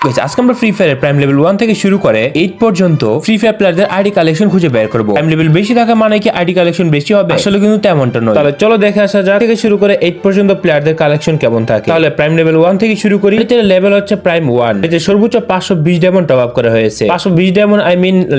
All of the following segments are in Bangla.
আজকে আমরা ফ্রি ফায়ার প্রাইম লেভেল 1 থেকে শুরু করে 8 পর্যন্ত ফ্রি ফায়ার প্লেয়ারদের আইডি কালেকশন খুঁজে বের করব। প্রাইম লেভেল বেশি থাকা মানে কি আইডি কালেকশন বেশি হবে? আসলে কিন্তু তেমনটা নয়। তাহলে চলো দেখে আসা যাক থেকে শুরু করে 8 পর্যন্ত প্লেয়ারদের কালেকশন কেমন থাকে। তাহলে প্রাইম লেভেল 1 থেকে শুরু করি। এতে লেভেল হচ্ছে প্রাইম 1। এতে সর্বোচ্চ 520 ডায়মন্ড টপ আপ করা হয়েছে। 520 ডায়মন্ড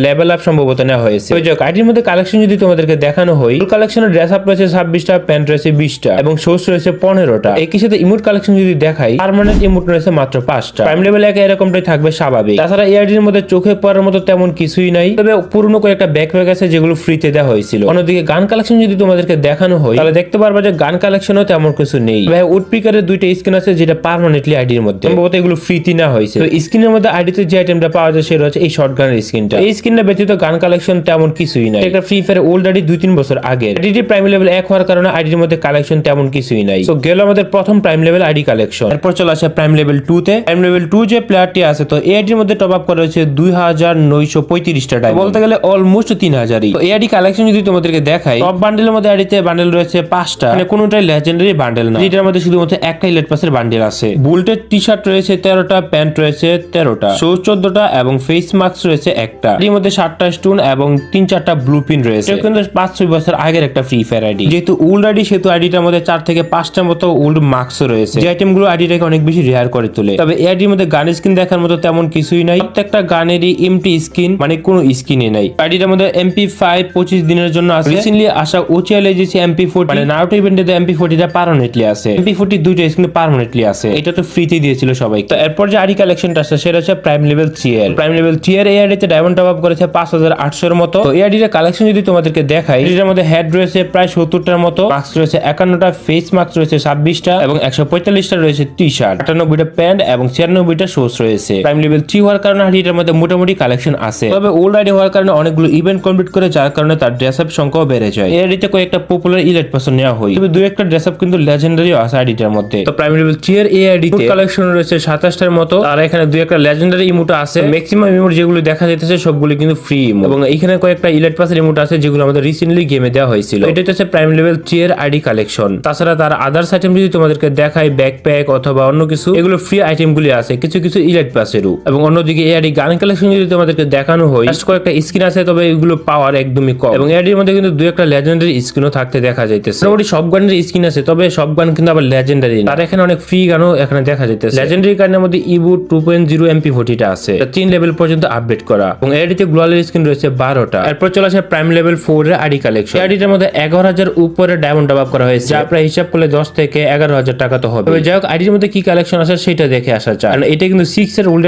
লেভেল আপ সম্ভবত নেওয়া হয়েছে। ওই যে আইডির মধ্যে কালেকশন যদি তোমাদেরকে দেখানো হয়, ফুল কালেকশনের ড্রেস আপ রয়েছে 26টা, প্যান্ট রয়েছে 20টা এবং শোস রয়েছে 15টা। একই সাথে ইমোট কালেকশন যদি দেখাই, পার্মানেন্ট ইমোট রয়েছে মাত্র 5টা। প্রাইম লেভেল 1 এরকমটাই থাকবে স্বাভাবিক। তাছাড়া এআইডির মধ্যে চোখে পড়ার মতো তেমন কিছুই নাই, তবে পুরনো কয়েকটা ব্যাকপ্যাক আছে যেগুলো ফ্রিতে দেওয়া হয়েছিল। অন্যদিকে গান কালেকশন যদি তোমাদেরকে দেখানো হয়, তাহলে দেখতে পারবা যে গান কালেকশনও তেমন কিছু নেই। ভাই উডপিকারের দুইটা স্কিন আছে যেটা পার্মানেন্টলি আইডির মধ্যে, সম্ভবত এগুলো ফ্রিতে না হয়েছে। তো স্কিনের মধ্যে আইডিতে যে আইটেমটা পাওয়া যায় সেটা হচ্ছে এই শটগানের স্কিনটা। এই স্কিনটা ব্যতীত গান কালেকশন তেমন কিছুই নাই। এটা ফ্রি ফায়ার অলরেডি 2-3 বছর আগের। আইডিটি প্রাইম লেভেল 1 হওয়ার কারণে আইডির মধ্যে কালেকশন তেমন কিছুই নাই। তো গেল আমাদের প্রথম প্রাইম লেভেল আইডি কালেকশন। এরপর চলে আসে প্রাইম লেভেল 2 তে। প্রাইম লেভেল 2 যে প্লেয়ারটি আছে, তো এই আইডির মধ্যে টপ আপ করা হয়েছে 2935টা ডায়মন্ড, বলতে গেলে অলমোস্ট 3000ই। তো এই আইডি কালেকশন যদি তোমাদেরকে দেখাই, টপ বান্ডেলের মধ্যে আইডিতে বান্ডেল রয়েছে 5টা, মানে কোনটাই লেজেন্ডারি বান্ডেল না। এটার মধ্যে শুধুমাত্র একটাই ইলাইট পাসের বান্ডেল আছে। বুলেটের টি-শার্ট রয়েছে 13টা, প্যান্ট রয়েছে 13টা, শো 14টা এবং ফেস মাস্ক রয়েছে একটা। এর মধ্যে 7টা স্টোন এবং 3-4টা ব্লু পিন রয়েছে। এটা কিন্তু 5-6 বছর আগের একটা ফ্রি ফায়ার আইডি। যেহেতু ওল্ড আইডি, সেহেতু আইডিটার মধ্যে 4 থেকে 5টার মতো ওল্ড মাস্কও রয়েছে, যে আইটেমগুলো আইডিটাকে অনেক বেশি রেয়ার করে তোলে। তবে এই আইডির মধ্যে গান স্কিন দেখার মতো তেমন কিছুই নাই। প্রত্যেকটা গানেরই এমটি স্কিন, মানে কোনো স্কিনই নাই। আইডিটার মধ্যে MP5 25 দিনের জন্য আছে। রিসেন্টলি আসা ওচিয়াল এজেন্সি MP40, মানে নারুটো ইভেন্টে MP40টা পার্মানেন্টলি আছে। MP40 দুইটা স্কিন পার্মানেন্টলি আছে। এটা তো ফ্রিতে দিয়েছিল সবাই। তো এরপর যে আইডি কালেকশনটা আছে সেটা হচ্ছে প্রাইম লেভেল 3 প্রাইম লেভেল 3 এই আইডিতে ডায়মন্ড টপ আপ করেছে 5800 এর মতো। তো এই আইডির কালেকশন যদি তোমাদেরকে দেখাই, এটার মধ্যে হেড রয়েছে প্রায় 70টার মতো, মাস্ক রয়েছে 51টা, ফেস মাস্ক রয়েছে 26টা এবং 145টা রয়েছে টি-শার্ট, 98টা প্যান্ট এবং 96টা শোস রয়েছে। প্রাইম লেভেল 3 হওয়ার কারণে আইডিটার মধ্যে মোটামুটি কালেকশন আছে। তবে ওল্ড আইডি হওয়ার কারণে অনেকগুলো ইভেন্ট কমপ্লিট করে, যার কারণে তার ড্রেস আপ সংখ্যাও বেড়ে যায়। এই আইডিতে কয়েকটা পপুলার ইলাইট পাস নেওয়া হয়, তবে দুই একটা ড্রেস আপ কিন্তু লেজেন্ডারি আছে আইডিটার মধ্যে। তো প্রাইম লেভেল 3 এই আইডিতে কালেকশন রয়েছে 27টার মতো, আর এখানে দুই একটা লেজেন্ডারি ইমোট আছে। ম্যাক্সিমাম ইমোট যেগুলো দেখা যাইতেছে সবগুলো কিন্তু ফ্রি ইমোট, এবং এখানে কয়েকটা ইলাইট পাসের ইমোট আছে যেগুলো আমাদের রিসেন্টলি গেমে দেওয়া হয়েছিল। এটা হচ্ছে প্রাইম লেভেল 3 আইডি কালেকশন। তাছাড়া তার আদার্স আইটেম যদি তোমাদেরকে দেখাই, ব্যাকপ্যাক অথবা অন্য কিছু, এগুলো ফ্রি আইটেম গুলি আছে, কিছু কিছু ইলাইট পাসেরও। এবং অন্যদিকে এই আইডি গান কালেকশন যদি তোমাদেরকে দেখানো হয়, জাস্ট কয়েকটা স্কিন আছে, তবে এগুলো পাওয়ার একদমই কম। এবং এর মধ্যে কিন্তু দুই একটা লেজেন্ডারি স্কিনও থাকতে দেখা যাইতেছে। মোটামুটি সব গানের স্কিন আছে, তবে সব গান কিন্তু আবার লেজেন্ডারি না। আর এখানে অনেক ফ্রি গানও এখানে দেখা যাইতেছে। লেজেন্ডারি গানের মধ্যে ইবুট 2.0 MP40টা আছে, 3 লেভেল পর্যন্ত আপডেট করা, এবং এডিতে গ্লোয়ালের স্কিন রয়েছে 12টা। এরপর চলে আসে প্রাইম লেভেল 4 এর আইডি কালেকশন। এডিটার মধ্যে 11000 উপরে ডায়মন্ড টপ আপ করা হয়েছে, যা প্রায় হিসাব করলে 10 থেকে 11000 টাকা তো হবে। তবে যাই হোক, আইডির মধ্যে কি কালেকশন আছে সেটা দেখে আসা যায়। কারণ এটা কিন্তু 6 এর